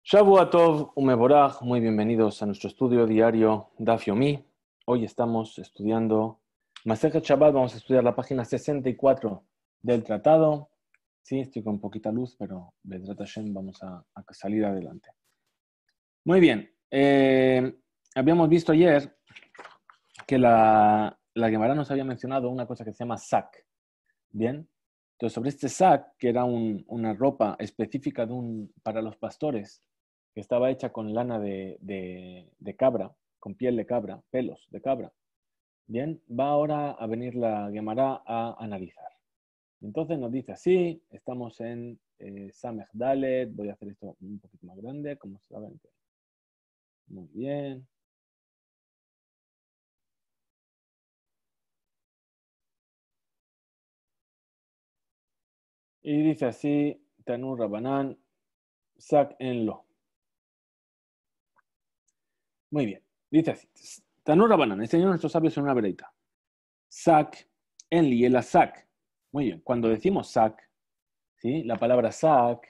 Shavua Tov Umeborach, muy bienvenidos a nuestro estudio diario Daf Yomi. Hoy estamos estudiando Masejet Shabbat, vamos a estudiar la página 64 del tratado. Sí, estoy con poquita luz, pero Bedrat Hashem vamos a salir adelante. Muy bien, habíamos visto ayer que la Gemara nos había mencionado una cosa que se llama sak. Bien, entonces sobre este sak, que era una ropa específica para los pastores, que estaba hecha con lana de cabra, con piel de cabra, pelos de cabra. Bien, va ahora a venir la Gemara a analizar. Entonces nos dice así, estamos en Samech Dalet, voy a hacer esto un poquito más grande, como saben. Muy bien. Y dice así, Tanur Rabanán, Sak en lo. Muy bien, dice así, Tanur Rabanán, enseñó a nuestros sabios en una vereita. Sak en li, el sak. Muy bien, cuando decimos sak, ¿sí? La palabra sak,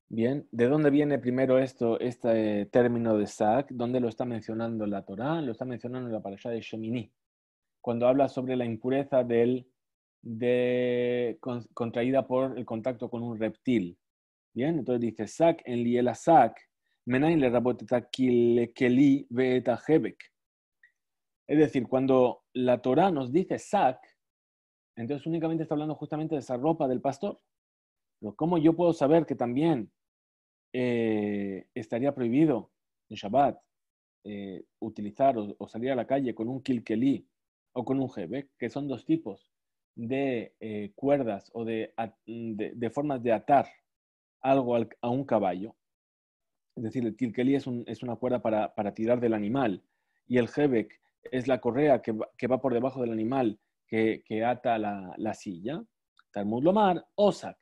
bien, ¿de dónde viene primero este término de sak? ¿Dónde lo está mencionando la Torá? Lo está mencionando en la parashá de Shemini, cuando habla sobre la impureza contraída por el contacto con un reptil. Bien, entonces dice sak en li el sak, menain le raboteta keli veeta hebek. Es decir, cuando la Torá nos dice sak, entonces únicamente está hablando justamente de esa ropa del pastor. Pero ¿cómo yo puedo saber que también estaría prohibido en Shabbat utilizar o salir a la calle con un kilkelí o con un hebek, que son dos tipos de cuerdas o de formas de atar algo a un caballo? Es decir, el kilkelí es una cuerda para tirar del animal y el hebek es la correa que va por debajo del animal que ata la silla. Talmud Lomar, Osak.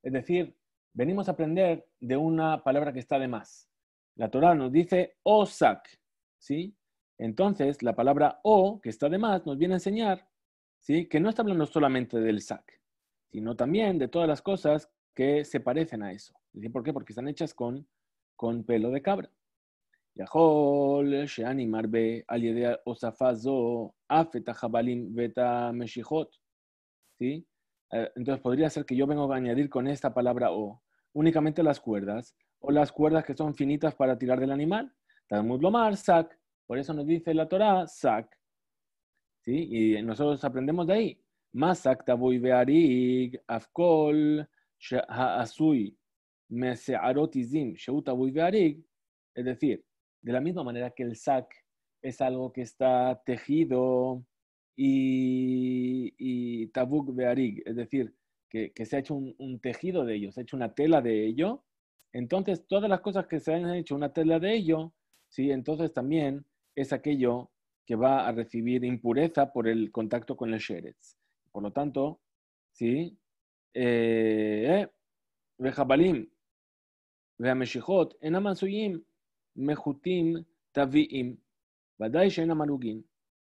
Es decir, venimos a aprender de una palabra que está de más. La Torá nos dice Osak, ¿sí? Entonces, la palabra O, que está de más, nos viene a enseñar, ¿sí? Que no está hablando solamente del sak, sino también de todas las cosas que se parecen a eso. ¿Por qué? Porque están hechas con pelo de cabra. יכול שאני מרבה על ידי הוספה זו אף את החבלים ואת המשיכות. ¿Sí? Entonces podría ser que yo vengo a añadir con esta palabra o únicamente las cuerdas o las cuerdas que son finitas para tirar del animal. Talmud Lomar, sak. Por eso nos dice la Torá, sak. ¿Sí? Y nosotros aprendemos de ahí. Masak tabuy bearig afkol ha'asui mesearotizim sheutabuy bearig. Es decir, de la misma manera que el sak es algo que está tejido y tabuk bearig, es decir, que se ha hecho un tejido de ello, se ha hecho una tela de ello, entonces todas las cosas que se han hecho una tela de ello, ¿sí? Entonces también es aquello que va a recibir impureza por el contacto con el sheretz. Por lo tanto, ¿sí? Vejabalim, veameshijot, enamasuyim, mejutim, taviim, badai shenamarugim.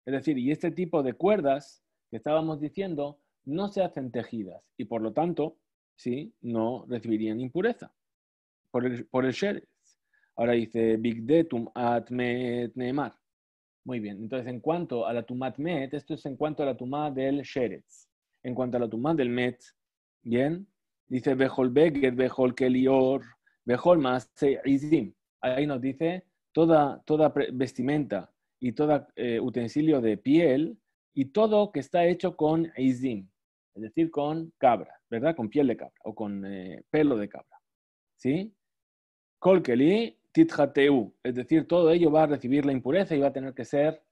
Es decir, y este tipo de cuerdas que estábamos diciendo no se hacen tejidas y por lo tanto, ¿sí? No recibirían impureza por el sheretz. Ahora dice, bigdetum atmet neemar. Muy bien, entonces en cuanto a la tumat met, esto es en cuanto a la tumá del sheretz. En cuanto a la tumá del met, bien, dice bejol beged, bejol kelior, bejol maase izim. Ahí nos dice toda vestimenta y todo utensilio de piel y todo que está hecho con izim, es decir, con cabra, ¿verdad? Con piel de cabra o con pelo de cabra, ¿sí? Kol keli tithateu, es decir, todo ello va a recibir la impureza y va a tener que ser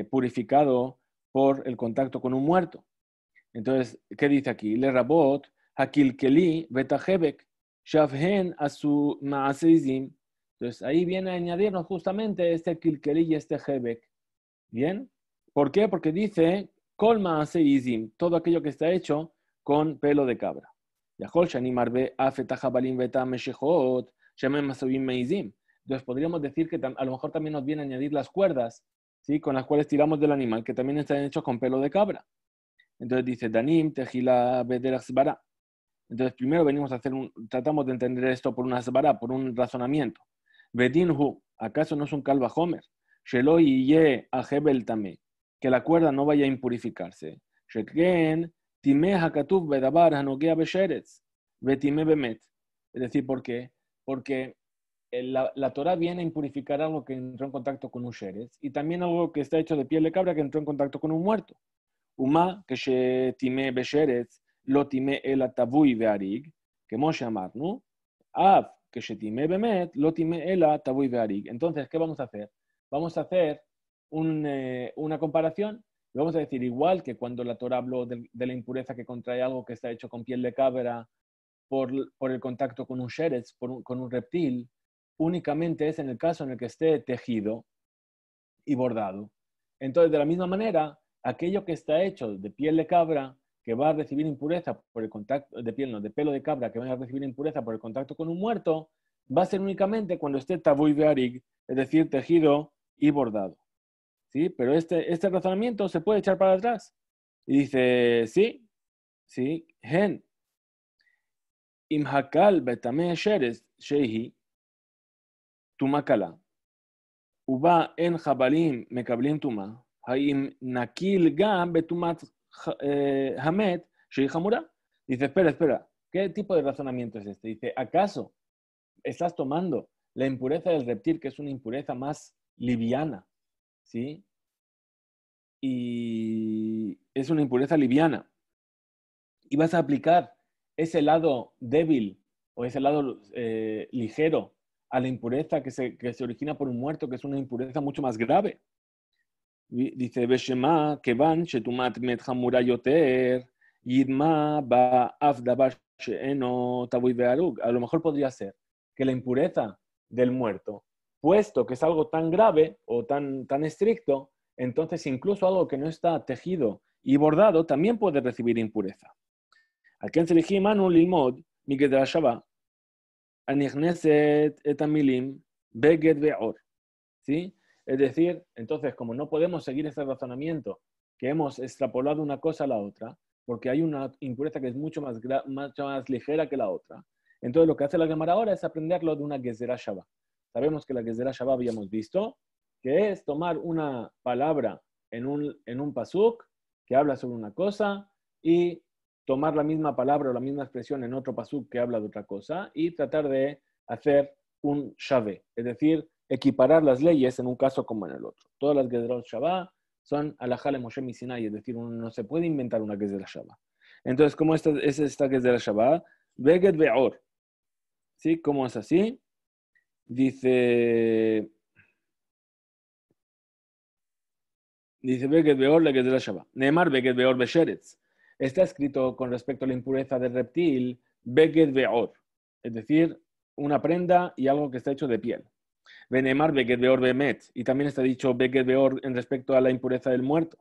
purificado por el contacto con un muerto. Entonces, ¿qué dice aquí? Le rabot hakil keli betahebek shavhen asu maaseizim. Entonces, ahí viene a añadirnos justamente este kilkeli y este hebek. ¿Bien? ¿Por qué? Porque dice kol maaseizim, todo aquello que está hecho con pelo de cabra. Yahol shani marbe afetahabalim betameshechot. Entonces podríamos decir que a lo mejor también nos viene a añadir las cuerdas, ¿sí? Con las cuales tiramos del animal, que también están hechos con pelo de cabra. Entonces dice, Danim, Tejila, Bederasbara. Entonces, primero venimos a tratamos de entender esto por una svara, por un razonamiento. Bedinhu, ¿acaso no es un kalva homer? Shelo ye a hebel tame, que la cuerda no vaya a impurificarse. Sheken time hakatuv bedabar hanogea besheretz, betime bemet. Es decir, ¿por qué? Porque la Torah viene a impurificar algo que entró en contacto con un sheretz y también algo que está hecho de piel de cabra que entró en contacto con un muerto. Uma, que se time besheretz, lo time el atavui vearig, que Moshe amarnu, av, que se time bemet, lo time el atavui vearig. Entonces, ¿qué vamos a hacer? Vamos a hacer una comparación. Y vamos a decir, igual que cuando la Torah habló de la impureza que contrae algo que está hecho con piel de cabra por el contacto con un sheretz, con un reptil, únicamente es en el caso en el que esté tejido y bordado. Entonces, de la misma manera, aquello que está hecho de piel de cabra, que va a recibir impureza por el contacto, de piel, no, de pelo de cabra, que va a recibir impureza por el contacto con un muerto, va a ser únicamente cuando esté tabuy bearig, es decir, tejido y bordado. ¿Sí? Pero este razonamiento se puede echar para atrás. Y dice, sí, hen, imhakal betame sheres shehi, tumakala. ובה אין חבלים מקבלים טומאה, האם נקיל גם בטומאת המת שהיא חמורה? Dice, espera, ¿qué tipo de razonamiento es este? Dice, ¿acaso estás tomando la impureza del reptil, que es una impureza más liviana, ¿sí? Y es una impureza liviana, y vas a aplicar ese lado débil o ese lado ligero a la impureza que se origina por un muerto, que es una impureza mucho más grave? Dice, Beshema, Kevan, Shetumat Met Hamura Yoter, Yidma Ba Afdabar Sheeno Tabuy Bearug. A lo mejor podría ser que la impureza del muerto, puesto que es algo tan grave o tan estricto, entonces incluso algo que no está tejido y bordado también puede recibir impureza. Aquí en Seriji Manu Lilmod, Miguel de la Shabbat, Anichneset Etamilim, Beged Beor. ¿Sí? Es decir, entonces, como no podemos seguir ese razonamiento que hemos extrapolado una cosa a la otra, porque hay una impureza que es mucho más ligera que la otra, entonces lo que hace la Gemara ahora es aprenderlo de una Gezerah Shabbat. Sabemos que la Gezerah Shabbat habíamos visto, que es tomar una palabra en un pasuk que habla sobre una cosa y tomar la misma palabra o la misma expresión en otro pasuk que habla de otra cosa y tratar de hacer un Shaveh, es decir, equiparar las leyes en un caso como en el otro. Todas las Gezerot Shabbat son alajá le Moshe Sinai, es decir, uno no se puede inventar una Gezerah Shabbat. Entonces, ¿cómo es esta Gezerah Shabbat? Beged Beor. ¿Sí? ¿Cómo es así? Dice Beged Beor la Gezerah Shabbat. Neemar Beged Beor Besheretz. Está escrito con respecto a la impureza del reptil, Beged Beor, es decir, una prenda y algo que está hecho de piel. Venemar Beged Beor Bemet, y también está dicho Beged Beor en respecto a la impureza del muerto.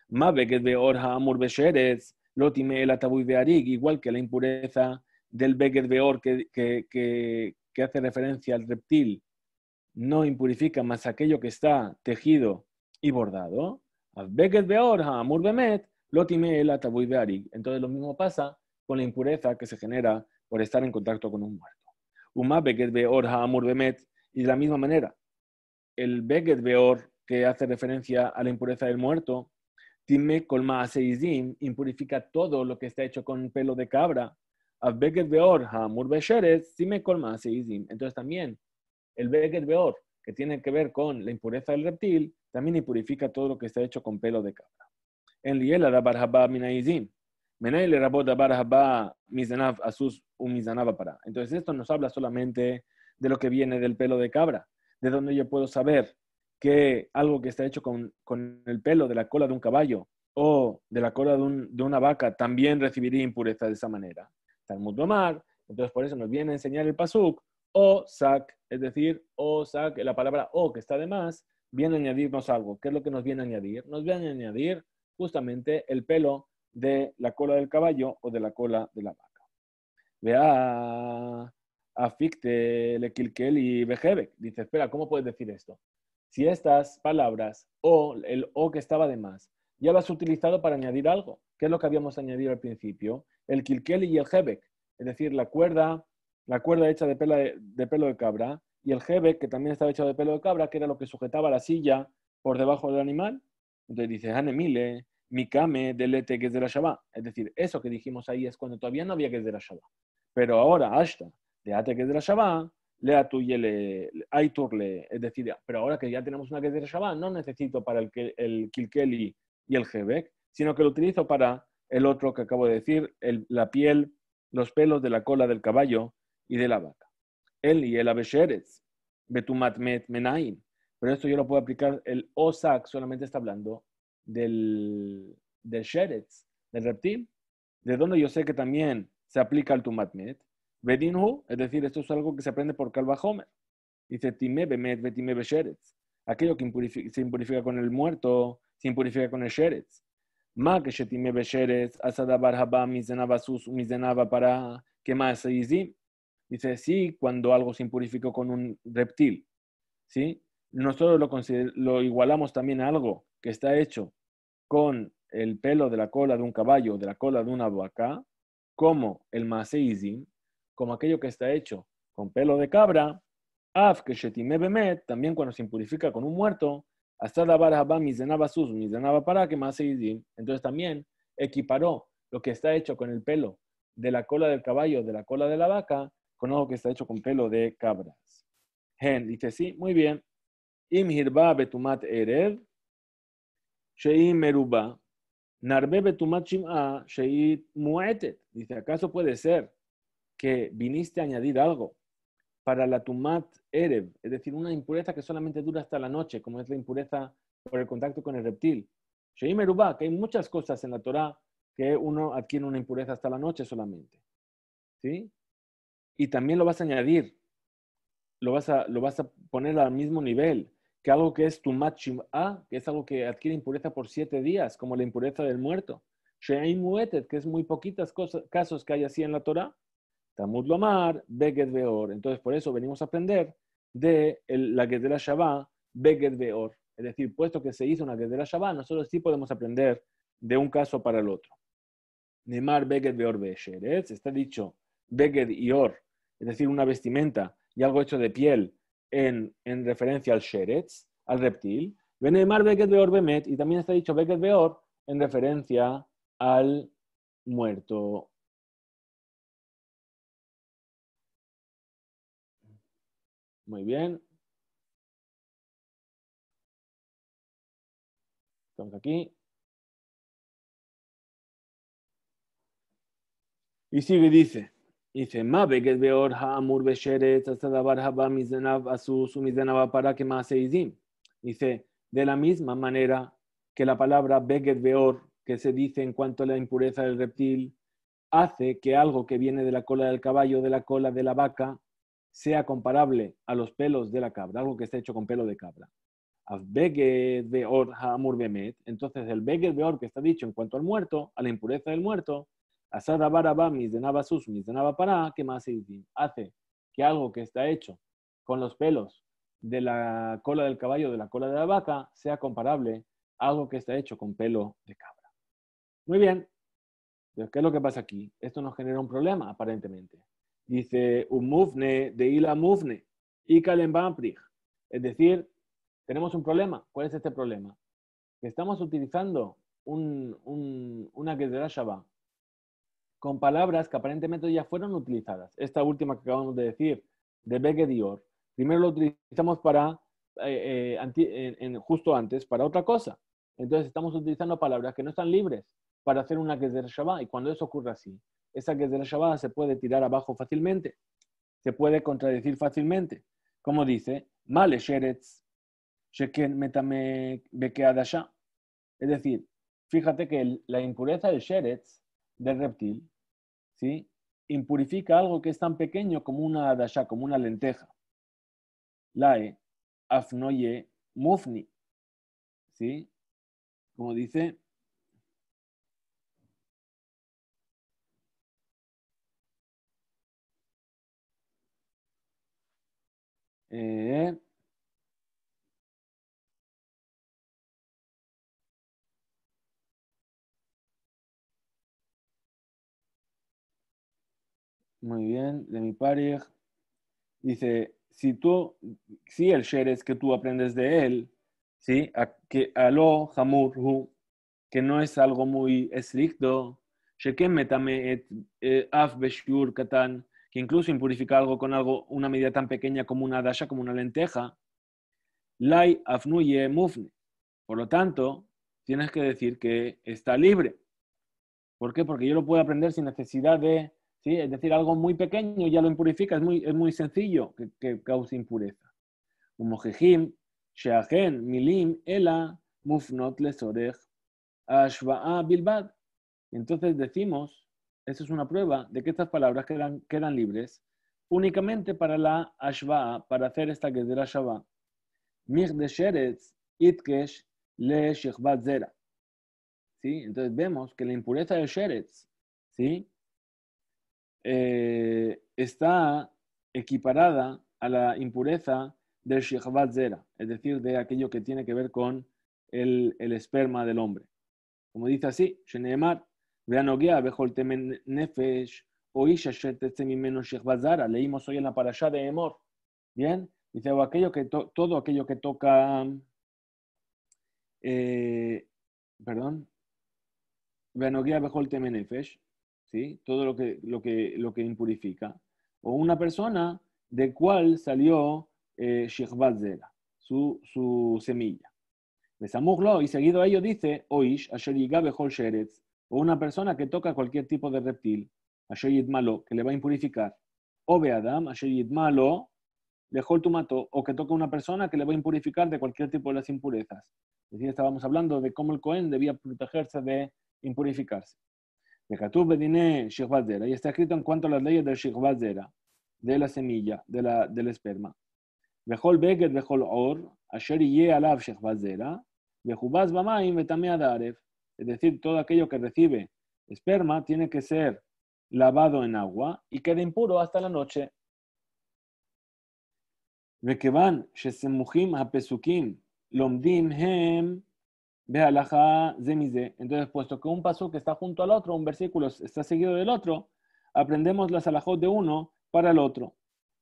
Ma Beged Beor Ha'amur Besheretz, Lotime el Atabuy Bearig, igual que la impureza del Beged Beor que hace referencia al reptil, no impurifica más aquello que está tejido y bordado. Beged Beor Ha'amur Bemet, Lotime el Atabuy Bearig. Entonces lo mismo pasa con la impureza que se genera por estar en contacto con un muerto. Uma Beged Beor Ha'amur Bemet, y de la misma manera, el Beged Beor, que hace referencia a la impureza del muerto, Time Kolma Aseizim, impurifica todo lo que está hecho con pelo de cabra. Av Beged Beor Ha'amur Besheretz, Time Kolma Aseizim. Entonces también el Beged Beor, que tiene que ver con la impureza del reptil, también impurifica todo lo que está hecho con pelo de cabra. En Liela Dabar Haba Minaizim. Menay le rabot Dabar Haba Mizanav Asus Mizanav para. Entonces esto nos habla solamente de lo que viene del pelo de cabra, de donde yo puedo saber que algo que está hecho con el pelo de la cola de un caballo o de la cola de una vaca también recibiría impureza de esa manera. Talmud Lomar, entonces por eso nos viene a enseñar el pasuk, o sak, es decir, o sak, la palabra o que está de más, viene a añadirnos algo. ¿Qué es lo que nos viene a añadir? Nos viene a añadir justamente el pelo de la cola del caballo o de la cola de la vaca. Vea, aficte le kilkel y bejebek. Dice, espera, ¿cómo puedes decir esto? Si estas palabras o el o que estaba de más ya lo has utilizado para añadir algo. ¿Qué es lo que habíamos añadido al principio? El kilkel y el jebek. es decir, la cuerda hecha de pelo de cabra, y el jebek, que también estaba hecho de pelo de cabra, que era lo que sujetaba la silla por debajo del animal. Entonces dice, Hanemile, Mikame, delete, que es de la Shabbat. Es decir, eso que dijimos ahí es cuando todavía no había que es de la Shabbat. Pero ahora, hasta, deate que es de la Shabbat, lea tu yele, aiturle, es decir, pero ahora que ya tenemos una que es de la Shabbat, no necesito para el kilkeli y el jebek, sino que lo utilizo para el otro que acabo de decir, la piel, los pelos de la cola del caballo y de la vaca. El y el abesheretz, betumat met menaim. Pero esto yo lo puedo aplicar, el osak solamente está hablando del sheretz, del reptil, de donde yo sé que también se aplica al tumat met. Bedinhu, es decir, esto es algo que se aprende por Kalva Homer. Dice, time bemet, betime besheretz. Aquello que se impurifica con el muerto, se impurifica con el sheretz. Ma que shetime besheretz, asadabar haba, mizenaba sus, mizenaba para, que más se izim. Dice, sí, cuando algo se impurificó con un reptil, ¿sí? Nosotros lo igualamos también a algo que está hecho con el pelo de la cola de un caballo, de la cola de una vaca, como el maseizim, como aquello que está hecho con pelo de cabra, af que shetime bemet, también cuando se impurifica con un muerto, hasta la baraba mizenaba sus, mizenaba para que maseizim. Entonces también equiparó lo que está hecho con el pelo de la cola del caballo, de la cola de la vaca, con algo que está hecho con pelo de cabras. Gen dice, sí, muy bien. Im hirba betumat erev, sheim meruba, narbe betumat shim'a, sheit muetet. Dice, ¿acaso puede ser que viniste a añadir algo para la tumat erev? Es decir, una impureza que solamente dura hasta la noche, como es la impureza por el contacto con el reptil. Sheim meruba, que hay muchas cosas en la Torah que uno adquiere una impureza hasta la noche solamente. ¿Sí? Y también lo vas a añadir, lo vas a poner al mismo nivel que algo que es tu machim'a, que es algo que adquiere impureza por 7 días, como la impureza del muerto. She'ain muetet, que es muy poquitas casos que hay así en la Torah. Tamud lomar, beged beor. Entonces, por eso venimos a aprender de la Gedera Shabbat, beged beor. Es decir, puesto que se hizo una Gedera Shabbat, nosotros sí podemos aprender de un caso para el otro. Nemar beged beor be'sheretz, está dicho beged y or, es decir, una vestimenta y algo hecho de piel en referencia al sheretz, al reptil. Venemar beged beor bemet, y también está dicho beged beor en referencia al muerto. Muy bien. Estamos aquí. Y sigue, dice, ma beged beor ha'amur besheretz, hasta davar haba mizenav asus, mizenav para que más seizim. Dice, de la misma manera que la palabra beged beor, que se dice en cuanto a la impureza del reptil, hace que algo que viene de la cola del caballo, de la cola de la vaca, sea comparable a los pelos de la cabra, algo que está hecho con pelo de cabra. Beged beor ha'amur bemet. Entonces, el beged beor que está dicho en cuanto al muerto, a la impureza del muerto, asada baraba misdenaba sus, misdenaba para, que más hace que algo que está hecho con los pelos de la cola del caballo, de la cola de la vaca, sea comparable a algo que está hecho con pelo de cabra. Muy bien. Entonces, ¿qué es lo que pasa aquí? Esto nos genera un problema, aparentemente. Dice, un mufne de ila mufne y kalembamprig. Es decir, tenemos un problema. ¿Cuál es este problema? Que estamos utilizando una Gezerah Shabbat con palabras que aparentemente ya fueron utilizadas. Esta última que acabamos de decir, de Beged Dior, primero lo utilizamos para, justo antes, para otra cosa. Entonces estamos utilizando palabras que no están libres para hacer una Gezerah Shabbat. Y cuando eso ocurre así, esa Gezerah Shabbat se puede tirar abajo fácilmente, se puede contradecir fácilmente. Como dice, Male Sheretz, Sheken Metame Bekeadasha. Es decir, fíjate que la impureza del Sheretz, del reptil, ¿sí? Impurifica algo que es tan pequeño como una dasha, como una lenteja. Lae, afnoye, mufni, ¿sí? Como dice, eh, Muy bien, de mi pareja. Dice, si el sheretz que tú aprendes de él, ¿sí? Que aló hamur hu, que no es algo muy estricto, sheken metame et af beshur katan, que incluso impurifica algo con algo, una medida tan pequeña como una dasha, como una lenteja, lai afnuye mufne. Por lo tanto, tienes que decir que está libre. ¿Por qué? Porque yo lo puedo aprender sin necesidad de, ¿sí? Es decir, algo muy pequeño ya lo impurifica, es muy sencillo que cause impureza. Umojejim, sheachen, milim, ela, mufnot lesorech, ashva'a bilbad. Entonces decimos, eso es una prueba de que estas palabras quedan libres únicamente para la ashva'a, para hacer esta que es de la shabá. Mich de sheretz, itkesh, le shechbat zera. ¿Sí? Entonces vemos que la impureza de sheretz, ¿sí? Está equiparada a la impureza del shechvat zera, es decir, de aquello que tiene que ver con el esperma del hombre. Como dice así, Sheneemar, veanogia, bejol temen nefesh, o isha shetetze mimeno shechvat zara. Leímos hoy en la parashá de Emor. Bien, dice, o todo aquello que toca, perdón, veanogia, bejol temen nefesh, ¿sí? Todo lo que impurifica. O una persona de cual salió shechvat zera, su semilla. Besamuglo, y seguido a ello dice, Oish, Asher Yigabe Hol Sheretz, o una persona que toca cualquier tipo de reptil, Asher Yidmalo, que le va a impurificar, o Beadam, Asher Yidmalo, Lehol Tumato, o que toca una persona que le va a impurificar de cualquier tipo de las impurezas. Es decir, estábamos hablando de cómo el Cohen debía protegerse de impurificarse. Bekatub Bedine Shechvat Zera, y está escrito en cuanto a las leyes del Shechvat Zera, de la semilla, del esperma. Bechol Beged, Bechol Or, Asher Yeh Alav Shechvat Zera, Bejubaz Bamaim Betamea Daref. Es decir, todo aquello que recibe esperma tiene que ser lavado en agua y queda impuro hasta la noche. Vekevan Shesemuchim HaPesukim Lomdim Hem Bealaja Zemize. Entonces, puesto que un pasuk está junto al otro, un versículo está seguido del otro, aprendemos las alajot de uno para el otro.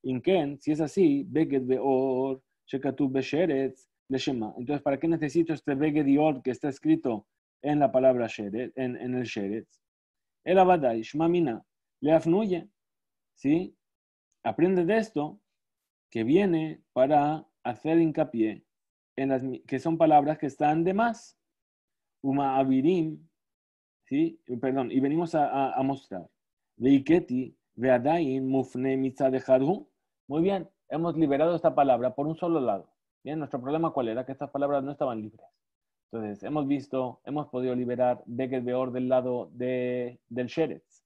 Inken, si es así, Beged Beor, Shekatub Besheretz, Leshema. Entonces, ¿para qué necesito este Beged Beor que está escrito en la palabra Sheretz, en el Sheretz? El Abadai, Shmamina, le afnuye. ¿Sí? Aprende de esto que viene para hacer hincapié en las que son palabras que están de más. Uma avirim, ¿sí? Perdón, y venimos a mostrar. Veiketi, veadain, mufne mitzadejadhu. Muy bien, hemos liberado esta palabra por un solo lado. Bien, nuestro problema cuál era, que estas palabras no estaban libres. Entonces, hemos podido liberar Beged Beor del lado del Sheretz.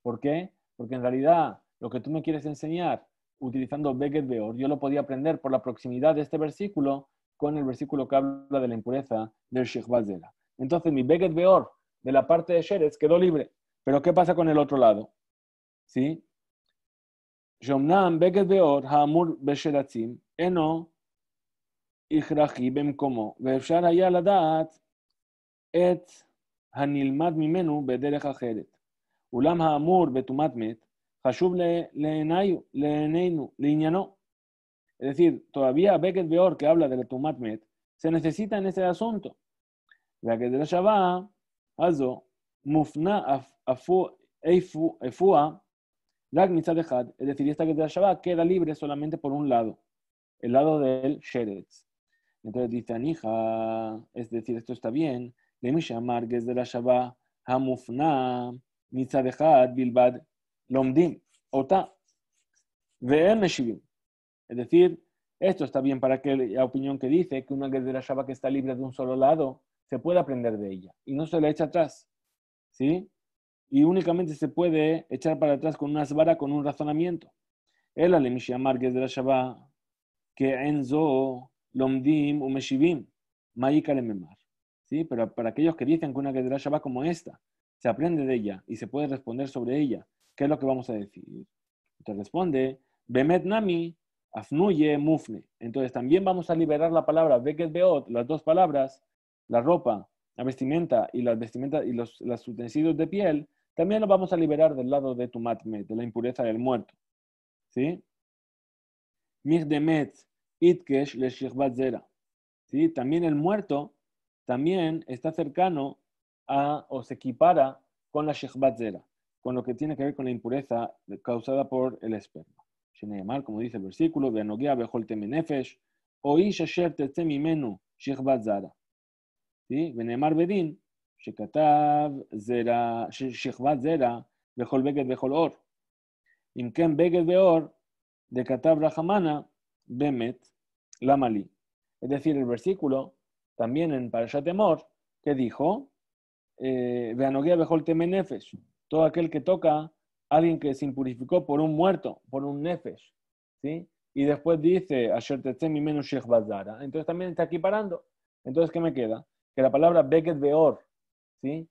¿Por qué? Porque en realidad lo que tú me quieres enseñar utilizando Beged Beor, yo lo podía aprender por la proximidad de este versículo con el versículo que habla de la impureza del Shechvat Zera. Entonces mi Beged Beor de la parte de Sheretz quedó libre. Pero ¿qué pasa con el otro lado? ¿Sí? Shomnam Beged Beor Hamur Besheratzim Eno Ichrachi Bemkomo Veefshar haya ladat et הנלמד ממנו בדרך אחרת. אולם האמור בטומאת מת חשוב לעניינו. Es decir, todavía Beged Beor que habla de la Tumat Met se necesita en ese asunto. La que de la Shabbat, Azo, Mufna Efua, Lag Mitzad Echad, es decir, esta que de la Shabbat queda libre solamente por un lado, el lado del Sheretz. Entonces dice Anija, es decir, esto está bien, de Mishamar, que es de la Shabbat, Hamufna, Mitzad Echad, Bilbad, Lomdim, Ota, Ve'em Meshivim. Es decir, esto está bien para que la opinión que dice que una Gedera Shabbat que está libre de un solo lado, se puede aprender de ella y no se la echa atrás, ¿sí? Y únicamente se puede echar para atrás con una svara, con un razonamiento. El Alemishamar Gedera Shabbat, que enzo lomdim umeshivim, ma'ikar memar. ¿Sí? Pero para aquellos que dicen que una Gedera Shabbat como esta, se aprende de ella y se puede responder sobre ella, ¿qué es lo que vamos a decir? Te responde, Bemet Nami, Afnuye Mufne. Entonces también vamos a liberar la palabra Beged Beot, las dos palabras, la ropa, la vestimenta y las vestimentas y los utensilios de piel, también lo vamos a liberar del lado de Tumat Met, de la impureza del muerto. ¿Sí? Mich demet itkesh le shichvat zera. ¿Sí? También el muerto también está cercano a, o se equipara con la shichvat zera, con lo que tiene que ver con la impureza causada por el esperma. Sheneemar, como dice el versículo, ve'anogia bechol temenefesh, o ish asher tetze mimenu shichvat zera. ¿Sí? Ve'neemar bedin, shekatav zera, shichvat zera, bechol beged bechol or. Imken beged beor, de Katav Rahamana, Bemet, Lamali. Es decir, el versículo, también en Parashat Emor, que dijo, Veanogia Bejol Temen Nefesh, todo aquel que toca a alguien que se impurificó por un muerto, por un Nefesh, ¿sí? Y después dice, Asher Tetzem Mimenu Shech Bazara. Entonces también está equiparando. Entonces, ¿qué me queda? Que la palabra Beged Beor, ¿sí?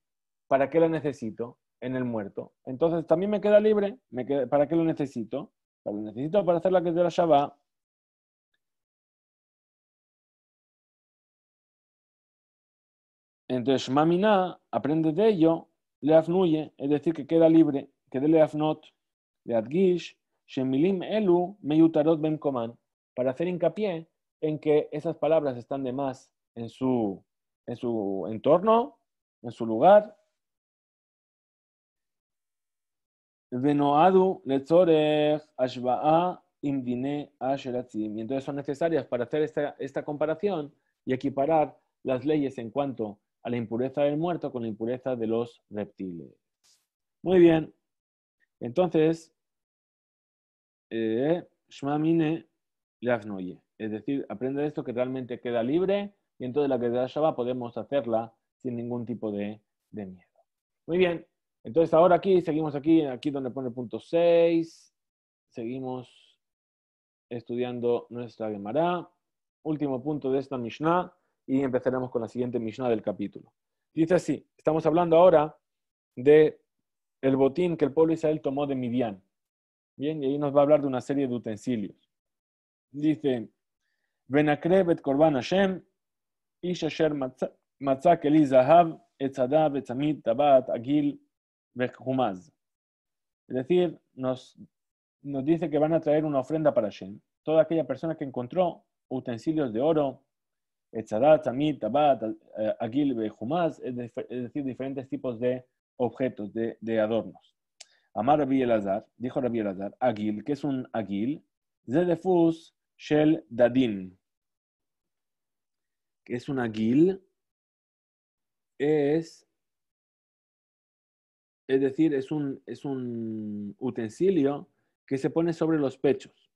¿Para qué la necesito? En el muerto. Entonces también me queda libre. ¿Para qué lo necesito? Lo necesito para hacer la que es de la Shabbat. Entonces, Shmamina aprende de ello, le afnuye, es decir, que queda libre, que de le afnot, le adgish, shemilim elu meyutarot ben koman, para hacer hincapié en que esas palabras están de más en su entorno, en su lugar. Venoadu letzorech ashba'a imdine asheratzim. Y entonces son necesarias para hacer esta comparación y equiparar las leyes en cuanto a la impureza del muerto con la impureza de los reptiles. Muy bien. Entonces, Shma mine leafnoye. Es decir, aprende esto que realmente queda libre y entonces la que da Shabbat podemos hacerla sin ningún tipo de miedo. Muy bien. Entonces ahora seguimos aquí donde pone el punto 6. Seguimos estudiando nuestra Gemara. Último punto de esta Mishnah y empezaremos con la siguiente Mishnah del capítulo. Dice así, estamos hablando ahora de el botín que el pueblo de Israel tomó de Midian. Bien, y ahí nos va a hablar de una serie de utensilios. Dice, Benakre bet korban Hashem, ish asher matzah keli zahav, etzadav, etzamid, tabat, agil, vechumaz. Es decir, nos dice que van a traer una ofrenda para Hashem. Toda aquella persona que encontró utensilios de oro, etzadat, tamid, tabat, agil, vechumaz, es decir, diferentes tipos de objetos, de adornos. Amar Rabbi Elazar, dijo Rabbi Elazar, agil, ¿qué es un agil? Zedefus shel dadin. ¿Qué es un agil? Es decir, es un utensilio que se pone sobre los pechos.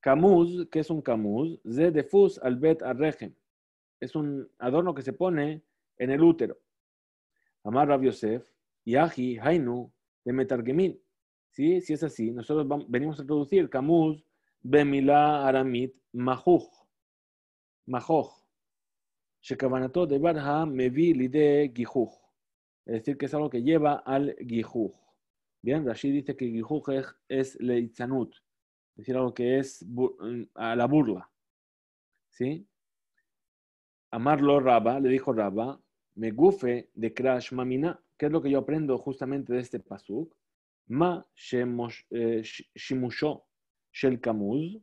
Camuz, ¿qué es un camuz? Zedefus albet arregem. Es un adorno que se pone en el útero. Amar Rabbi Yosef, Yahi, Hainu, de Metargemin. ¿Sí? Si es así, nosotros venimos a traducir camuz, bemila aramit, majuj. Majuj. Shekavanato de barha mevi lide gijuj. Es decir, que es algo que lleva al gijuj. Bien, Rashi dice que gijuj es leitzanut. Es decir, algo que es a la burla. ¿Sí? Amarlo Rabba, le dijo Rabba, me gufe de Krash Mamina. ¿Qué es lo que yo aprendo justamente de este pasuk? Ma shimusho shel kamuz,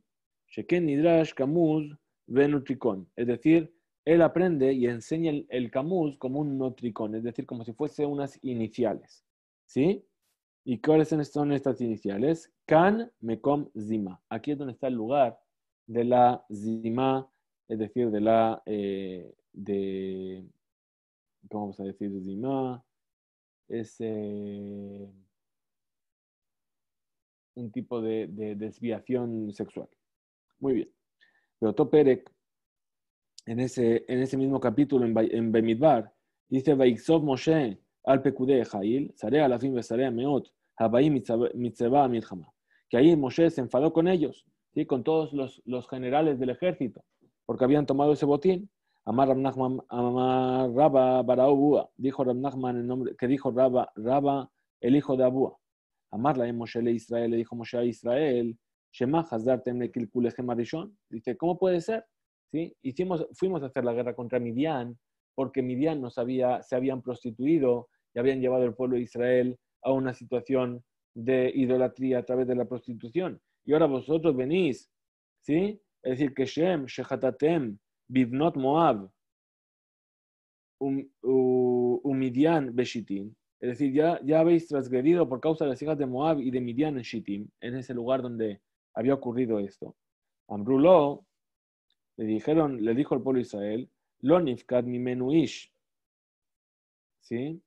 sheken nidrash kamuz venutricón. Es decir, él aprende y enseña el kamuz como un nutricón, es decir, como si fuese unas iniciales. ¿Sí? ¿Y cuáles son estas iniciales? Kan mekom zima. Aquí es donde está el lugar de la zima, es decir, de la, ¿cómo vamos a decir? Zima es un tipo de desviación sexual. Muy bien. Pero Toperek, en ese mismo capítulo, en Bemidbar, dice, Vaiksov Moshe al Pekudei Jail, Sarea Alafim Vesarea Meot, Habaim Mitzvah Milchama. Que ahí Moshe se enfadó con ellos, ¿sí? Con todos los generales del ejército, porque habían tomado ese botín. Amar Rab Nachman, Amar Rabba Barao Bua, dijo Rab Nachman el nombre, que dijo Rabba, el hijo de Abua. Amar la Moshe le Israel, le dijo Moshe a Israel, Shema Hazar Temle Kilkulechem Arishon. Dice, ¿cómo puede ser? ¿Sí? Fuimos a hacer la guerra contra Midian porque Midian se habían prostituido y habían llevado al pueblo de Israel a una situación de idolatría a través de la prostitución. Y ahora vosotros venís, ¿sí? Es decir, que Shem, Shechatatem, Bivnot Moab, Midian Beshitim. Es decir, ya habéis transgredido por causa de las hijas de Moab y de Midian en Shittim, en ese lugar donde había ocurrido esto. Amrulo, le dijo al pueblo de Israel, Lo nifkad mimenu ish, ¿sí?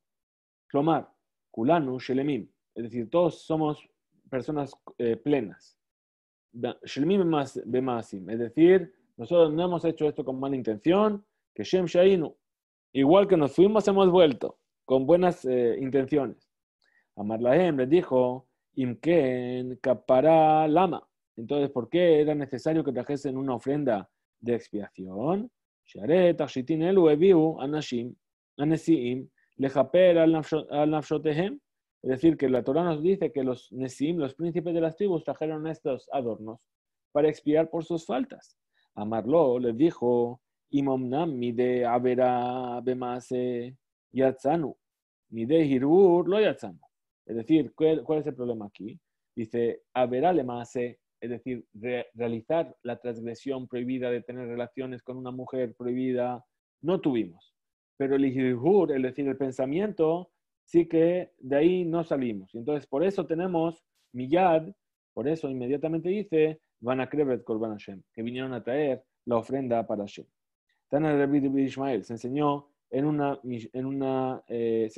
Klomar, kulanu shelemim. Es decir, todos somos personas plenas. Shelemim bemaasim. Es decir, nosotros no hemos hecho esto con mala intención, que Shem Shainu. Igual que nos fuimos, hemos vuelto, con buenas intenciones. Amar Lahem les dijo, Imken kapara lama. Entonces, ¿por qué era necesario que trajesen una ofrenda de expiación? Sharet achitin elu eviu anashim, anesiim, lejaper al nafshotehem. Es decir, que la Torah nos dice que los nesiim, los príncipes de las tribus, trajeron estos adornos para expiar por sus faltas. Amarlo les dijo, Imomnam mide avera bemase yatzanu, mide hirur lo yatzanu. Es decir, ¿cuál es el problema aquí? Dice, avera lemase, es decir, realizar la transgresión prohibida de tener relaciones con una mujer prohibida, no tuvimos. Pero el hirur, es decir, el pensamiento, sí que de ahí no salimos. Y entonces, por eso tenemos miyad, por eso inmediatamente dice, van a Krevet Korban Hashem, que vinieron a traer la ofrenda para Hashem. Tana Rabbi Ishmael se enseñó se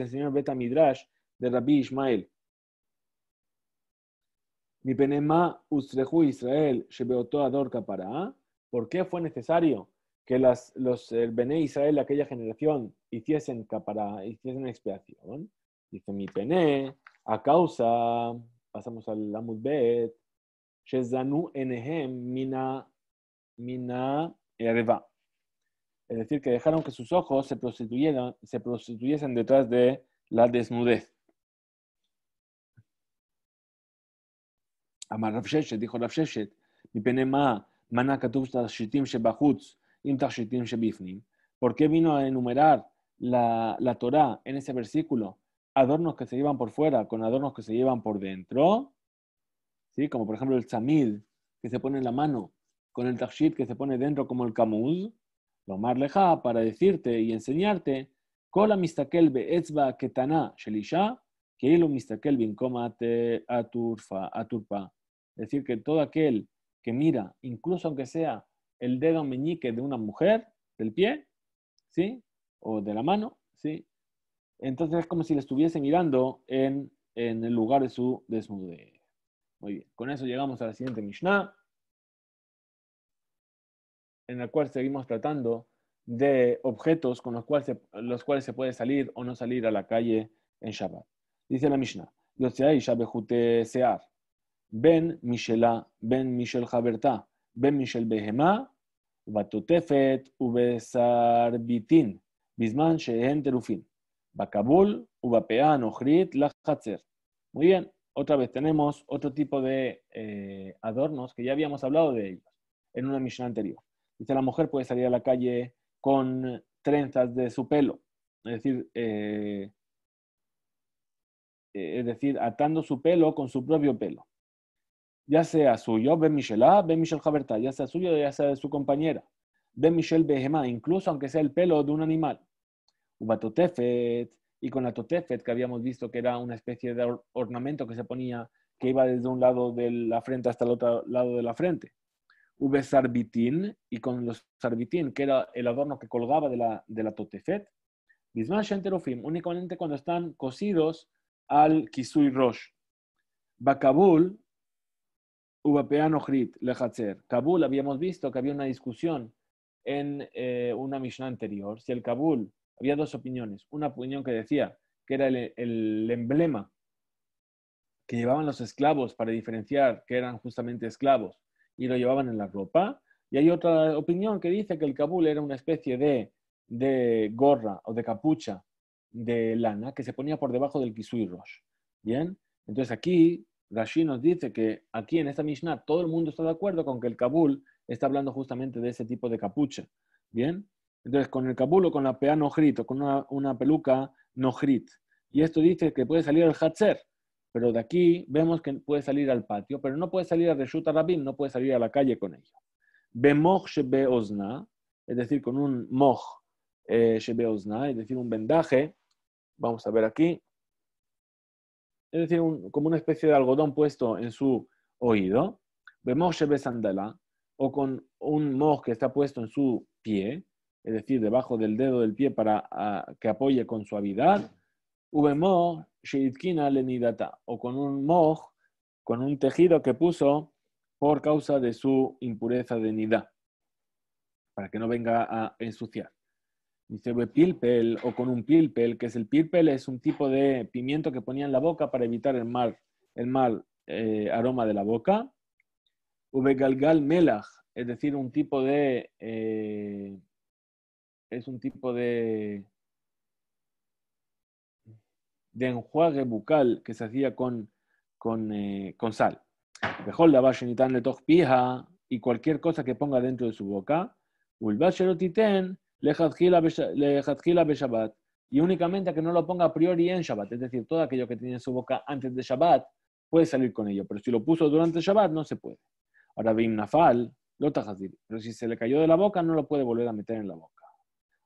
enseñó en Beta Midrash de Rabbi Ishmael. Mi penema ustrehu Israel shebeoto ador kapara. ¿Por qué fue necesario que los Bene Israel de aquella generación hiciesen kapara, hiciesen expiación? Dice mi pene, a causa, pasamos al Amud Bet, shezanu enehem mina ereva. Es decir, que dejaron que sus ojos se prostituyesen detrás de la desnudez. Amar Rav Sheshet, dijo Rav Sheshet, ¿por qué vino a enumerar la Torá en ese versículo? Adornos que se llevan por fuera con adornos que se llevan por dentro, ¿sí? Como por ejemplo el tzamid que se pone en la mano, con el tashit que se pone dentro como el camuz. Lo más leja para decirte y enseñarte, Kola mistakel be'etzba ketana shelisha, keilu mistakel binkom aturpa. Es decir, que todo aquel que mira, incluso aunque sea el dedo meñique de una mujer, del pie, ¿sí? O de la mano, ¿sí? Entonces es como si le estuviese mirando en el lugar de su desnudez. Muy bien, con eso llegamos a la siguiente Mishnah, en la cual seguimos tratando de objetos con los cuales se puede salir o no salir a la calle en Shabbat. Dice la Mishnah, Yotzeai Shabehute Sear, Ben Mishela, Ben Mishel Haberta, Ben Mishel Behema, Batotefet, Ubesarbitin, Bisman Shehen Terufin, Bakabul, Ubapean, Ojrit, Lachatzer. Muy bien, otra vez tenemos otro tipo de adornos que ya habíamos hablado de ellos en una Mishnah anterior. Dice, la mujer puede salir a la calle con trenzas de su pelo, es decir, atando su pelo con su propio pelo. Ya sea suyo, Ben Mishelá, Ben Mishel Haberta, ya sea suyo, ya sea de su compañera. Ben Mishel Behemá, incluso aunque sea el pelo de un animal. Ubatotefet, y con la totefet que habíamos visto que era una especie de ornamento que se ponía, que iba desde un lado de la frente hasta el otro lado de la frente. Sarbitín, y con los sarbitín, que era el adorno que colgaba de la totefet, Bisman Shenterofim, únicamente cuando están cosidos al Kisui Rosh. Bakabul, Ubapean Ojrit, Lechatzer. Kabul, habíamos visto que había una discusión en una Mishnah anterior. Si el Kabul, había dos opiniones. Una opinión que decía que era el emblema que llevaban los esclavos para diferenciar que eran justamente esclavos y lo llevaban en la ropa. Y hay otra opinión que dice que el kabul era una especie de gorra o de capucha de lana que se ponía por debajo del kisui rosh. ¿Bien? Entonces aquí Rashi nos dice que aquí en esta Mishnah todo el mundo está de acuerdo con que el kabul está hablando justamente de ese tipo de capucha. ¿Bien? Entonces con el kabul o con la pea nojrit o con una peluca nojrit. Y esto dice que puede salir al Hatzer, pero de aquí vemos que puede salir al patio, pero no puede salir a Reshut Rabim, no puede salir a la calle con ello. Bemoch shebe ozna, es decir, con un moch shebe ozna, es decir, un vendaje, vamos a ver aquí, es decir, como una especie de algodón puesto en su oído, bemoch shebe sandala, o con un moch que está puesto en su pie, es decir, debajo del dedo del pie para que apoye con suavidad, Ubemoj sheitkina lenidata, o con un moj, con un tejido que puso por causa de su impureza de nidá, para que no venga a ensuciar. Dice pilpel, o con un pilpel, que es el pilpel, es un tipo de pimiento que ponía en la boca para evitar el mal aroma de la boca. Ubegalgal melach, es decir, es un tipo de enjuague bucal que se hacía con sal. Mejor la vashenitan le pija y cualquier cosa que ponga dentro de su boca. Ulbasherotiten lejatjila beshabat. Y únicamente a que no lo ponga a priori en Shabbat. Es decir, todo aquello que tenía en su boca antes de Shabbat puede salir con ello. Pero si lo puso durante Shabbat, no se puede. Ahora, Bim Nafal, lo tajazir. Pero si se le cayó de la boca, no lo puede volver a meter en la boca.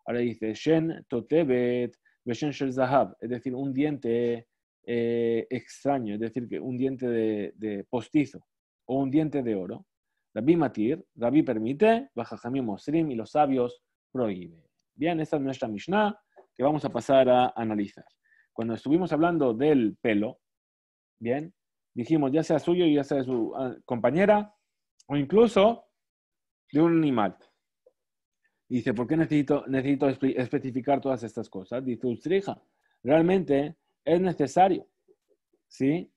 Ahora dice, Shen Totebet Beshen Shel Zahab, es decir, un diente extraño, es decir, que un diente de postizo o un diente de oro. Rabbi Matir, Rabbi permite, Bajajamim Mosrim y los sabios prohíben. Bien, esta es nuestra Mishnah que vamos a pasar a analizar. Cuando estuvimos hablando del pelo, bien, dijimos ya sea suyo, ya sea de su compañera o incluso de un animal. Dice, ¿por qué necesito especificar todas estas cosas? Dice, Ustrija, realmente es necesario, ¿sí?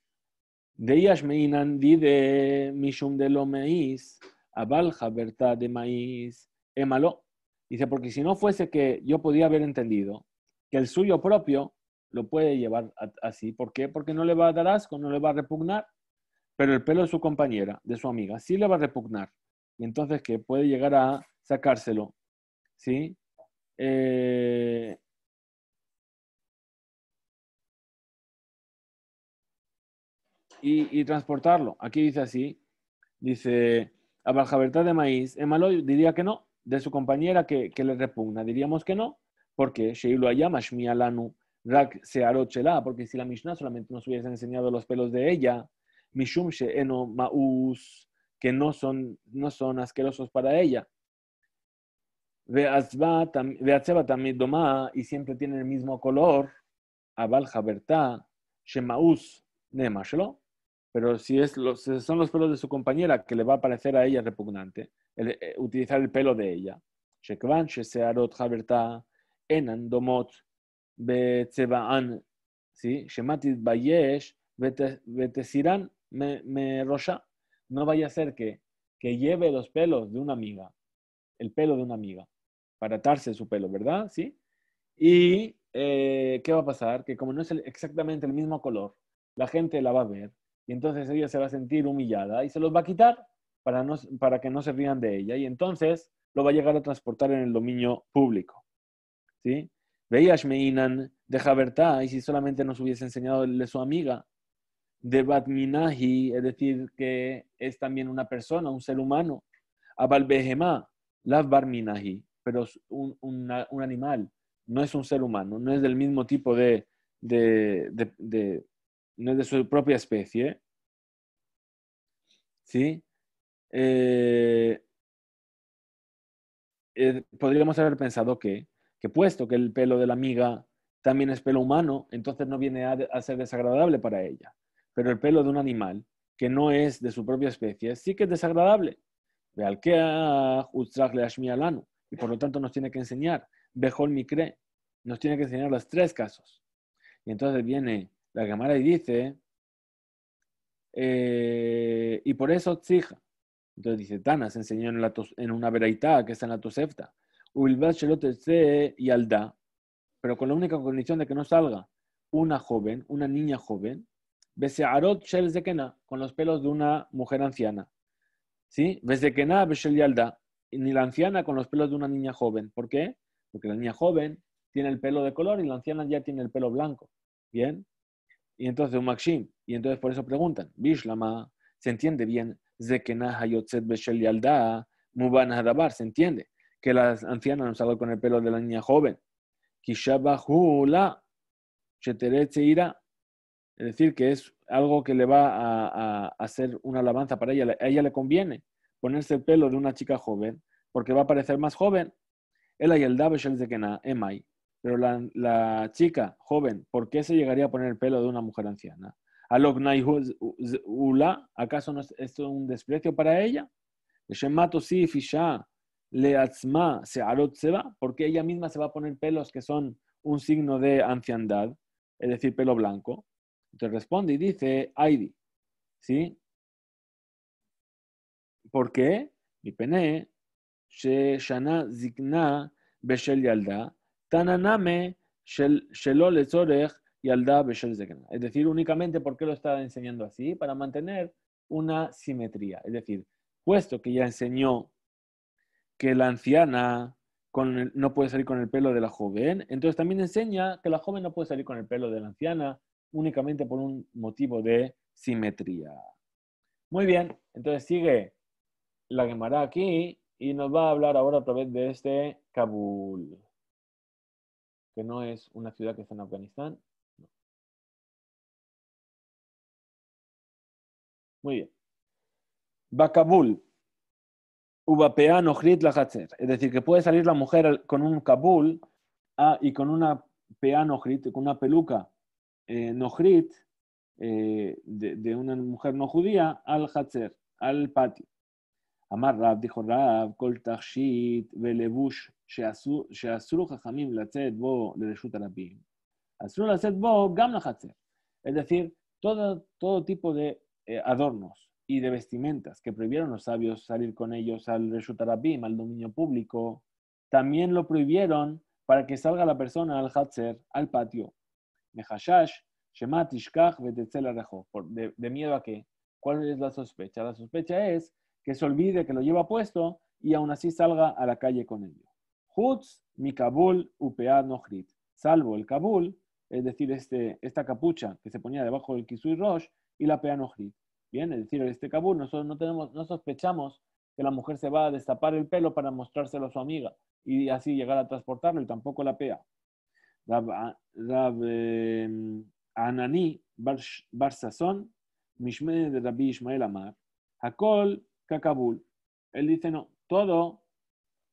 De Yashmeinan de Mishum de lo meis, Abalja, verdad de maíz, emalo. Dice, porque si no fuese que yo podía haber entendido que el suyo propio lo puede llevar así. ¿Por qué? Porque no le va a dar asco, no le va a repugnar. Pero el pelo de su compañera, de su amiga, sí le va a repugnar. Y entonces, ¿qué? Puede llegar a sacárselo. ¿Sí? Y transportarlo. Aquí dice así, dice, a Baljabertad de maíz, Emalo diría que no, de su compañera que le repugna, diríamos que no, porque Sheilu Ayama Shmia Lanu Rak Searochela, porque si la Mishnah solamente nos hubiese enseñado los pelos de ella, Mishum Sheeno Maus, que no son asquerosos para ella. Veatzeba también doma y siempre tiene el mismo color. Abal Jabertá, Shemaus Nemashlo. Pero si son los pelos de su compañera que le va a parecer a ella repugnante, utilizar el pelo de ella. Shekvan, Shesearot Jabertá, Enan Domot, Betzebaan, ¿sí? Shematit Bayesh, Betesiran me rosha. No vaya a ser que lleve los pelos de una amiga, el pelo de una amiga, para atarse su pelo, ¿verdad? ¿Sí? Y ¿qué va a pasar? Que como no es exactamente el mismo color, la gente la va a ver y entonces ella se va a sentir humillada y se los va a quitar para que no se rían de ella y entonces lo va a llegar a transportar en el dominio público. ¿Sí? Veías Meinan de Jabertá y si solamente nos hubiese enseñado de su amiga, de Batminahi, es decir, que es también una persona, un ser humano, Abal Behemá, Lav Barminahi, pero es un animal, no es un ser humano, no es del mismo tipo no es de su propia especie, ¿sí? Podríamos haber pensado que puesto que el pelo de la amiga también es pelo humano, entonces no viene a ser desagradable para ella. Pero el pelo de un animal que no es de su propia especie sí que es desagradable. Y por lo tanto nos tiene que enseñar, Bejol Mikre, nos tiene que enseñar los tres casos. Y entonces viene la Gemara y dice, y por eso tzija. Entonces dice, Tana se enseñó en una veraitá que está en la Tosefta. Y alda, pero con la única condición de que no salga una joven, una niña joven, besearot shel zekena, con los pelos de una mujer anciana. ¿Sí? Bezekena beshel yalda, ni la anciana con los pelos de una niña joven. ¿Por qué? Porque la niña joven tiene el pelo de color y la anciana ya tiene el pelo blanco. Bien. Y entonces un makshim. Y entonces por eso preguntan. Bishlama, se entiende bien. Zekena hayotzet beshel yalda, muban hadabar, se entiende. Que las ancianas no salgan con el pelo de la niña joven. Kishabahu la, sheteret ira. Es decir, que es algo que le va a hacer una alabanza para ella. A ella le conviene ponerse el pelo de una chica joven porque va a parecer más joven. El yalda beshel zekena, emai. Pero la chica joven, ¿por qué se llegaría a poner el pelo de una mujer anciana? ¿Acaso no es esto un desprecio para ella? Porque ella misma se va a poner pelos que son un signo de anciandad, es decir, pelo blanco. Entonces responde y dice, Aidi, ¿sí? ¿Por qué? Mi pene, shana zikna beshel yalda, tananame shelo lezorech yalda beshel zekna. Es decir, únicamente porque lo está enseñando así, para mantener una simetría. Es decir, puesto que ya enseñó que la anciana no puede salir con el pelo de la joven, entonces también enseña que la joven no puede salir con el pelo de la anciana únicamente por un motivo de simetría. Muy bien, entonces sigue la Gemara aquí y nos va a hablar ahora otra vez de este Kabul, que no es una ciudad que está en Afganistán. No. Muy bien. Va Kabul, Ubapea Nohrit la Hatzer. Es decir, que puede salir la mujer con un Kabul y con una pea Nohrit, con una peluca Nohrit de una mujer no judía al Hatzer, al patio. Amar Rab, dijo Rab, Kol Tachshit Velebush Sheasru Jajamim Latzet Bo Lereshut Arabim. Asru Latzet Bo Gam la Hatzer. Es decir, todo tipo de adornos y de vestimentas que prohibieron los sabios salir con ellos al Reshut Arabim, al dominio público, también lo prohibieron para que salga la persona al Hatzer, al patio. Mehashash, Shemat Ishkach Vetetzel Arejov. ¿De miedo a qué? ¿Cuál es la sospecha? La sospecha es que se olvide que lo lleva puesto y aún así salga a la calle con ello. Hutz, mi Kabul, Upead Nohrit. Salvo el Kabul, es decir, esta capucha que se ponía debajo del Kisui Rosh y la Pea Nohrit. Bien, es decir, este Kabul nosotros no sospechamos que la mujer se va a destapar el pelo para mostrárselo a su amiga y así llegar a transportarlo y tampoco la Pea. Rab Anani Bar Sasson, Mishme de Rabbi Ishmael Amar, Hakol Kakabul. Él dice, no, todo,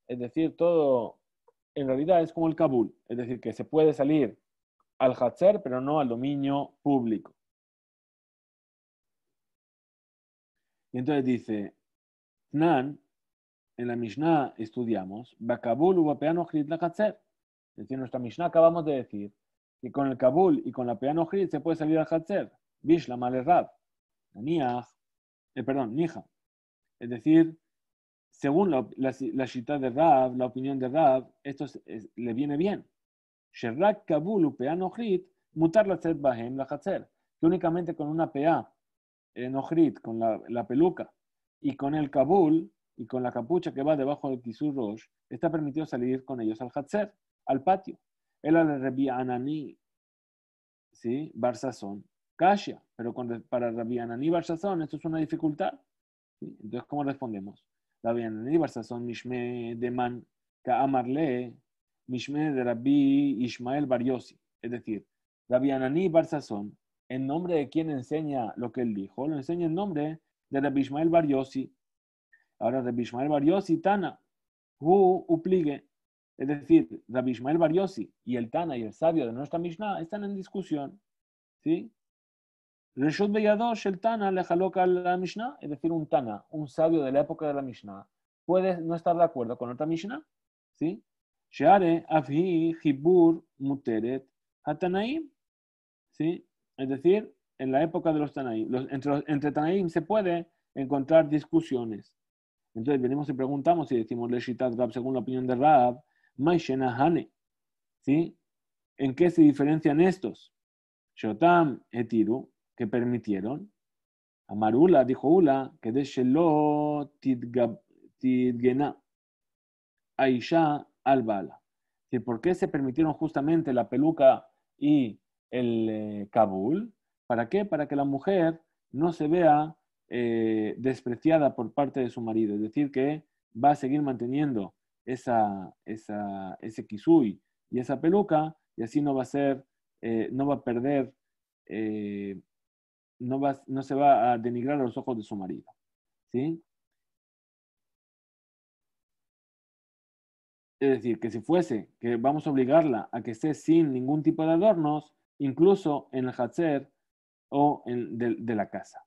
es decir, todo en realidad es como el Kabul, es decir, que se puede salir al Hatzer, pero no al dominio público. Y entonces dice, Tnan, en la Mishnah estudiamos, Bakabul u Bapeano Chrit la Hatzer. Es decir, en nuestra Mishnah acabamos de decir que con el Kabul y con la Peano Chrit se puede salir al Hatzer. Bishla Malerrab, Niach, Nija. Es decir, según la cita de Rab, la opinión de Rab, esto le viene bien. Sherrak Kabul u Peano Chrit, mutar la Tzet Bahem la Hatzer. Que únicamente con una PA Nohrit, con la peluca, y con el Kabul, y con la capucha que va debajo del Kisur Rosh, está permitido salir con ellos al Hatzer, al patio. El Rabbi Anani, ¿sí? Barsazón, Kasha, pero para Rabbi Anani Barsazón esto es una dificultad. ¿Sí? Entonces, ¿cómo respondemos? Rabbi Anani Barsazón, Mishme de Man, Ka'amarle, Mishme de Rabbi Ishmael Bar Yossi. Es decir, Rabbi Anani Barsazón, ¿en nombre de quién enseña lo que él dijo? Lo enseña en nombre de Rabbi Ishmael Bar Yossi. Ahora, Rabbi Ishmael Bar Yossi, Tana, Hu Upligue. Es decir, Rabbi Ishmael Bar Yossi y el Tana y el sabio de nuestra Mishnah están en discusión. ¿Sí? Reshut Beyadosh, el Tana le jaloca la Mishnah, es decir, un Tana, un sabio de la época de la Mishnah, puede no estar de acuerdo con otra Mishnah. ¿Sí? Sheare Afhi Hibur Muteret Hatanaim. ¿Sí? Es decir, en la época de los Tanaim, entre Tanaim se puede encontrar discusiones. Entonces venimos y preguntamos y decimos, Leshitat Rab, según la opinión de Rab, Maishena Hane. ¿Sí? ¿En qué se diferencian estos? Shotam etiru, que permitieron. Amarula, dijo Ula, que de Shelo Tidgena Aisha al Bala. ¿Por qué se permitieron justamente la peluca y el Kabul. ¿Para qué? Para que la mujer no se vea despreciada por parte de su marido. Es decir, que va a seguir manteniendo ese kisui y esa peluca, y así no va a ser, no va a perder, no se va a denigrar a los ojos de su marido. ¿Sí? Es decir, que si fuese que vamos a obligarla a que esté sin ningún tipo de adornos, incluso en el Hatzer o de la casa.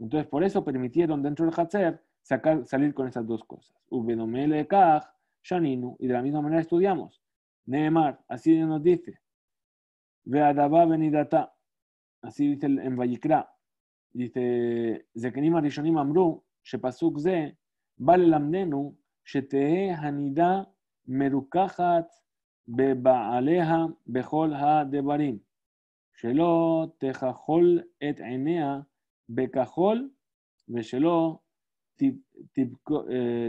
Entonces, por eso permitieron dentro del Hatzer salir con esas dos cosas. Ubedomele kaj, shaninu, y de la misma manera estudiamos. Neemar, así nos dice. Veadabá benidata, así dice en Vayikra. Dice, Zekenim Arishonim Amru, Shepasuk Ze, Vale Lamnenu, Shetehe Hanida Merukachat Bebaaleha Behol Ha Devarim. שלא תכחול את עיניה בכחול ושלא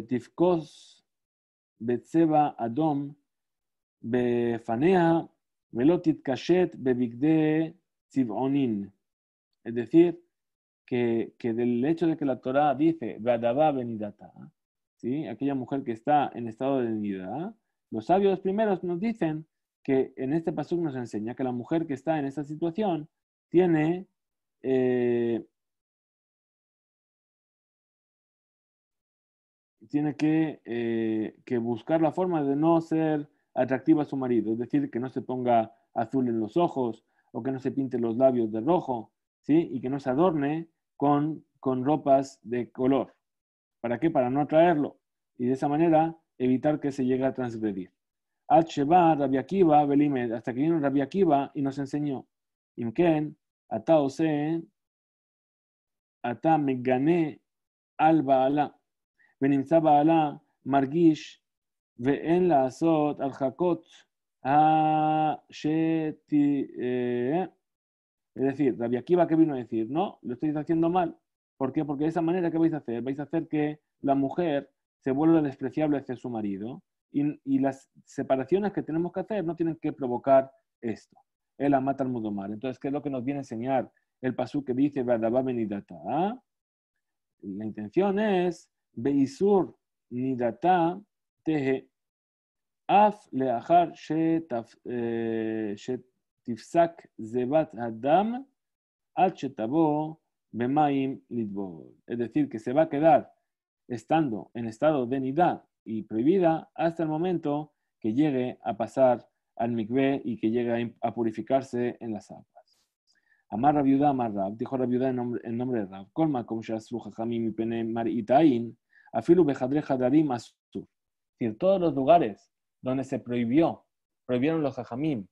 תפקוס בצבע אדום בפניה ולא תתקשט בבגדי צבעונין. Es decir, que del hecho de que la Torah dice, Vadabá benidata, ¿sí? Aquella mujer que está en estado de nidá, los sabios primeros nos dicen que en este pasuk nos enseña que la mujer que está en esta situación tiene que buscar la forma de no ser atractiva a su marido, es decir, que no se ponga azul en los ojos o que no se pinte los labios de rojo, ¿sí? Y que no se adorne con ropas de color. ¿Para qué? Para no atraerlo y de esa manera evitar que se llegue a transgredir. Al Sheba, Rabbi Akiva, Belimed, hasta que vino Rabbi Akiva y nos enseñó. Imken, ata ose, ata megane al Baala. ונמצא בעלה מרגיש ואין לעשות הרחקות es decir, Rabbi Akiva que vino a decir, no, lo estáis haciendo mal. ¿Por qué? Porque de esa manera, ¿qué vais a hacer? Vais a hacer que la mujer se vuelva despreciable hacia su marido y las separaciones que tenemos que hacer no tienen que provocar esto. Él la mata al mudomar. Entonces, ¿qué es lo que nos viene a enseñar el pasú que dice, Vadabá benidata? La intención es Beisur nidata tehe af leachar shetifsak zebat adam al shetabo bemaim lidbol. Es decir, que se va a quedar estando en estado de nidá y prohibida hasta el momento que llegue a pasar al mikvé y que llegue a purificarse en las aguas. Amar Rabiudá, Amar Rab, dijo Rabiudá en nombre de Rab, Colma, como Shasru, Jajamim y Pene Maritain, Afilu Bejadre Hadarim Asur. Es decir, todos los lugares donde se prohibieron los Jajamim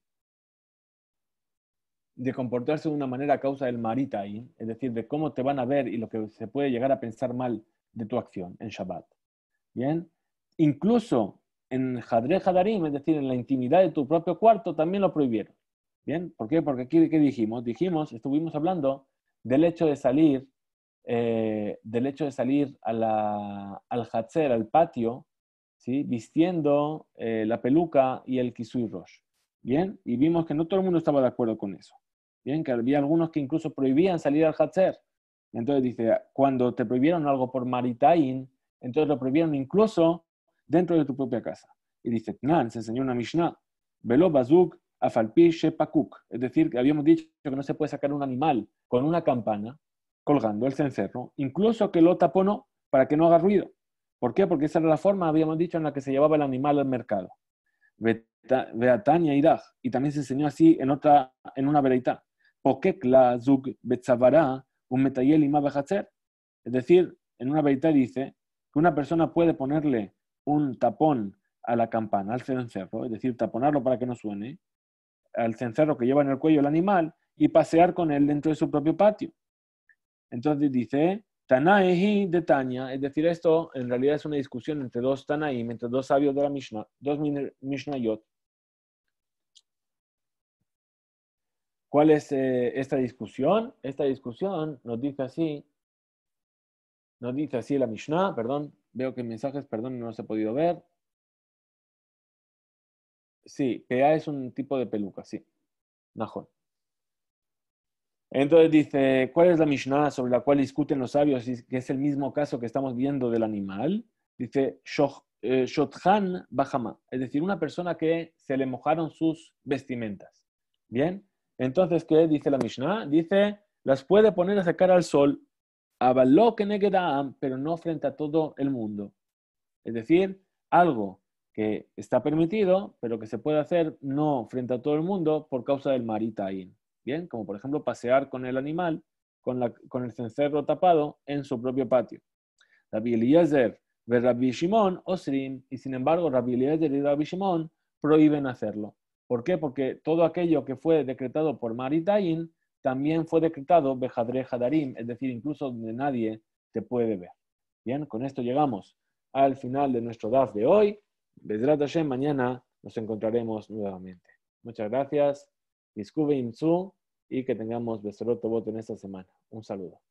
de comportarse de una manera a causa del Maritain, es decir, de cómo te van a ver y lo que se puede llegar a pensar mal de tu acción en Shabbat. Bien, incluso en Hadre Hadarim, es decir, en la intimidad de tu propio cuarto, también lo prohibieron. ¿Bien? ¿Por qué? Porque aquí, ¿qué dijimos? Estuvimos hablando del hecho de salir, al Hatzer, al patio, ¿sí? Vistiendo la peluca y el kisui rosh. ¿Bien? Y vimos que no todo el mundo estaba de acuerdo con eso. ¿Bien? Que había algunos que incluso prohibían salir al Hatzer. Entonces dice, cuando te prohibieron algo por Maritain, entonces lo prohibieron incluso dentro de tu propia casa. Y dice, Tnan, se enseñó una Mishnah, Velo Bazuk Afalpi Shepakuk. Es decir, que habíamos dicho que no se puede sacar un animal con una campana colgando el cencerro, incluso que lo taponó para que no haga ruido. ¿Por qué? Porque esa era la forma, habíamos dicho, en la que se llevaba el animal al mercado. Beatania Iraj. Y también se enseñó así en una vereitá. Pokekla Zug Betzavara un metayel ima behatzer. Es decir, en una vereitá dice que una persona puede ponerle un tapón a la campana, al cencerro, es decir, taponarlo para que no suene, al cencerro que lleva en el cuello el animal y pasear con él dentro de su propio patio. Entonces dice, Tanaehi de Tania, es decir, esto en realidad es una discusión entre dos Tanaim, entre dos sabios de la Mishnah, dos Mishnayot. ¿Cuál es esta discusión? Esta discusión nos dice así la Mishnah, perdón, veo que en mensajes, perdón, no los he podido ver. Sí, PA es un tipo de peluca, sí. Najón. Entonces dice, ¿cuál es la Mishnah sobre la cual discuten los sabios, que es el mismo caso que estamos viendo del animal? Dice, Shothan Bahama, es decir, una persona que se le mojaron sus vestimentas. Bien, entonces, ¿qué dice la Mishnah? Dice, las puede poner a secar al sol, avaló que negedam, pero no frente a todo el mundo. Es decir, algo que está permitido, pero que se puede hacer no frente a todo el mundo por causa del maritain. Bien, como por ejemplo pasear con el animal, con el cencerro tapado en su propio patio. Rabbi Eliezer ve Rabbi Shimon Osrim, y sin embargo Rabbi Eliezer y Rabbi Shimon prohíben hacerlo. ¿Por qué? Porque todo aquello que fue decretado por maritain también fue decretado Bejadre Hadarim, es decir, incluso donde nadie te puede ver. Bien, con esto llegamos al final de nuestro DAF de hoy. Bezrat Hashem, mañana nos encontraremos nuevamente. Muchas gracias. Discube Imsu y que tengamos Besorot Tobot en esta semana. Un saludo.